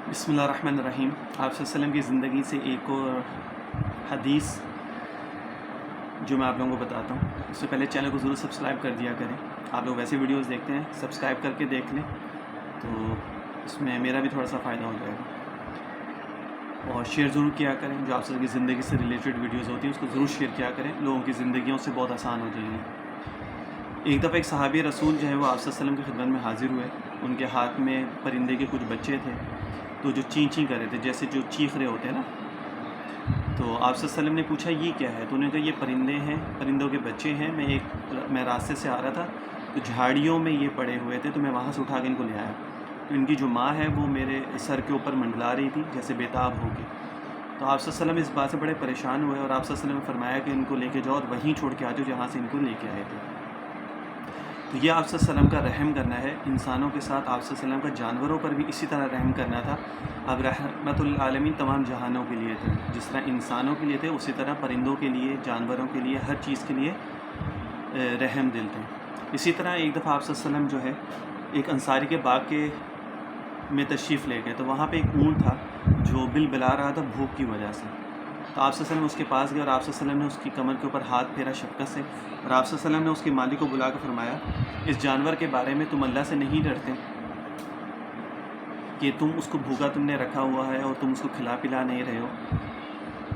بسم اللہ الرحمن الرحیم۔ آپ صلی اللہ علیہ وسلم کی زندگی سے ایک اور حدیث جو میں آپ لوگوں کو بتاتا ہوں۔ اس سے پہلے چینل کو ضرور سبسکرائب کر دیا کریں۔ آپ لوگ ویسے ویڈیوز دیکھتے ہیں، سبسکرائب کر کے دیکھ لیں تو اس میں میرا بھی تھوڑا سا فائدہ ہو جائے گا، اور شیئر ضرور کیا کریں۔ جو آپ کی زندگی سے ریلیٹڈ ویڈیوز ہوتی ہیں اس کو ضرور شیئر کیا کریں، لوگوں کی زندگیوں سے بہت آسان ہو جائے گی۔ ایک دفعہ ایک صحابی رسول جو ہے وہ آپ صلی اللہ علیہ وسلم کی خدمت میں حاضر ہوئے۔ ان کے ہاتھ میں پرندے کے کچھ بچے تھے، تو جو چیں چیں کر رہے تھے، جیسے جو چیخ رہے ہوتے ہیں نا۔ تو آپ صلی اللہ علیہ وسلم نے پوچھا یہ کیا ہے؟ تو انہوں نے کہا یہ پرندے ہیں، پرندوں کے بچے ہیں۔ میں راستے سے آ رہا تھا تو جھاڑیوں میں یہ پڑے ہوئے تھے، تو میں وہاں سے اٹھا کے ان کو لے آیا۔ تو ان کی جو ماں ہے وہ میرے سر کے اوپر منڈلا رہی تھی جیسے بےتاب ہو کے۔ تو آپ صلی اللہ علیہ وسلم اس بات سے بڑے پریشان ہوئے، اور آپ صلی اللہ علیہ وسلم نے فرمایا کہ ان کو لے کے جاؤ اور وہیں چھوڑ کے آ جاؤ جہاں سے ان کو لے کے آئے تھے۔ تو یہ آپ صلی اللہ علیہ وسلم کا رحم کرنا ہے انسانوں کے ساتھ۔ آپ صلی اللہ علیہ وسلم کا جانوروں پر بھی اسی طرح رحم کرنا تھا۔ اب رحمت للعالمین تمام جہانوں کے لیے تھے، جس طرح انسانوں کے لیے تھے اسی طرح پرندوں کے لیے، جانوروں کے لیے، ہر چیز کے لیے رحم دل تھے۔ اسی طرح ایک دفعہ آپ صلی اللہ علیہ وسلم جو ہے ایک انصاری کے باغ میں تشریف لے گئے، تو وہاں پہ ایک اونٹ تھا جو بل بلا رہا تھا بھوک کی وجہ سے۔ تو آپ صلی اللہ علیہ وسلم اس کے پاس گئے، اور آپ صلی اللہ علیہ وسلم نے اس کی کمر کے اوپر ہاتھ پھیرا شفقت سے، اور آپ صلی اللہ علیہ وسلم نے اس کے مالک کو بلا کر فرمایا اس جانور کے بارے میں تم اللہ سے نہیں ڈرتے کہ تم اس کو بھوکا تم نے رکھا ہوا ہے اور تم اس کو کھلا پلا نہیں رہے ہو،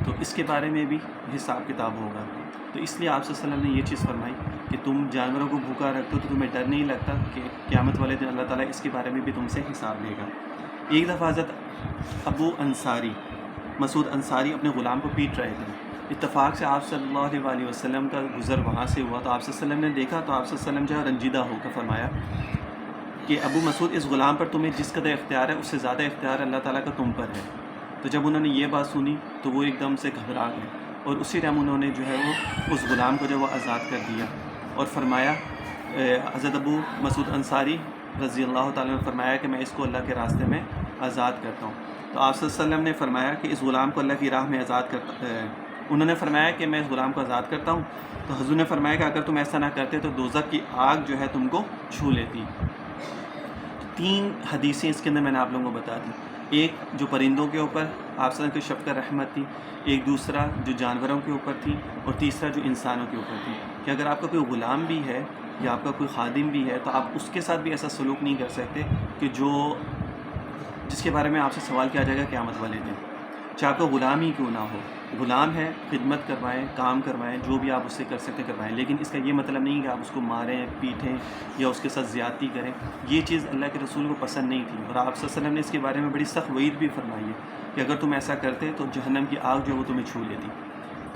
تو اس کے بارے میں بھی حساب کتاب ہوگا۔ تو اس لیے آپ صلی اللہ علیہ وسلم نے یہ چیز فرمائی کہ تم جانوروں کو بھوکا رکھتے ہو تو تمہیں ڈر نہیں لگتا کہ قیامت والے دن اللہ تعالیٰ اس کے بارے میں بھی تم سے حساب لے گا۔ ایک دفعہ حضرت ابو انصاری، مسعود انصاری اپنے غلام کو پیٹ رہے تھے۔ اتفاق سے آپ صلی اللہ علیہ وسلم کا گزر وہاں سے ہوا، تو آپ صلی اللہ علیہ وسلم نے دیکھا، تو آپ صلی اللہ علیہ وسلم جو ہے رنجیدہ ہو کر فرمایا کہ ابو مسعود، اس غلام پر تمہیں جس قدر اختیار ہے اس سے زیادہ اختیار اللہ تعالیٰ کا تم پر ہے۔ تو جب انہوں نے یہ بات سنی تو وہ ایک دم سے گھبرا گئے، اور اسی ٹائم انہوں نے جو ہے وہ اس غلام کو جو وہ آزاد کر دیا، اور فرمایا حضرت ابو مسعود انصاری رضی اللہ تعالیٰ نے فرمایا کہ میں اس کو اللہ کے راستے میں آزاد کرتا ہوں۔ تو آپ صلی اللہ علیہ وسلم نے فرمایا کہ اس غلام کو اللہ کی راہ میں آزاد کرتا انہوں نے فرمایا کہ میں اس غلام کو آزاد کرتا ہوں، تو حضور نے فرمایا کہ اگر تم ایسا نہ کرتے تو دوزخ کی آگ جو ہے تم کو چھو لیتی۔ تین حدیثیں اس کے اندر میں نے آپ لوگوں کو بتا دی۔ ایک جو پرندوں کے اوپر آپ صلی اللہ علیہ وسلم کی شفقت رحمت تھی، ایک دوسرا جو جانوروں کے اوپر تھی، اور تیسرا جو انسانوں کے اوپر تھی، کہ اگر آپ کا کوئی غلام بھی ہے یا آپ کا کوئی خادم بھی ہے تو آپ اس کے ساتھ بھی ایسا سلوک نہیں کر سکتے کہ جس کے بارے میں آپ سے سوال کیا جائے گا قیامت والے دن، چاہے آپ کا غلام ہی کیوں نہ ہو۔ غلام ہے، خدمت کروائیں، کام کروائیں، جو بھی آپ اس سے کر سکتے کروائیں، لیکن اس کا یہ مطلب نہیں کہ آپ اس کو ماریں، پیٹیں یا اس کے ساتھ زیادتی کریں۔ یہ چیز اللہ کے رسول کو پسند نہیں تھی، اور آپ صلی اللہ علیہ وسلم نے اس کے بارے میں بڑی سخت وعید بھی فرمائی ہے کہ اگر تم ایسا کرتے تو جہنم کی آگ جو ہے وہ تمہیں چھو لیتی۔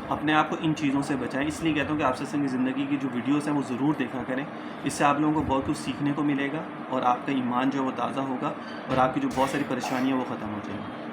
اپنے آپ کو ان چیزوں سے بچائیں۔ اس لیے کہتا ہوں کہ آپ صلی اللہ علیہ وسلم کی زندگی کی جو ویڈیوز ہیں وہ ضرور دیکھا کریں، اس سے آپ لوگوں کو بہت کچھ سیکھنے کو ملے گا، اور آپ کا ایمان جو ہے وہ تازہ ہوگا، اور آپ کی جو بہت ساری پریشانیاں وہ ختم ہو جائیں گی۔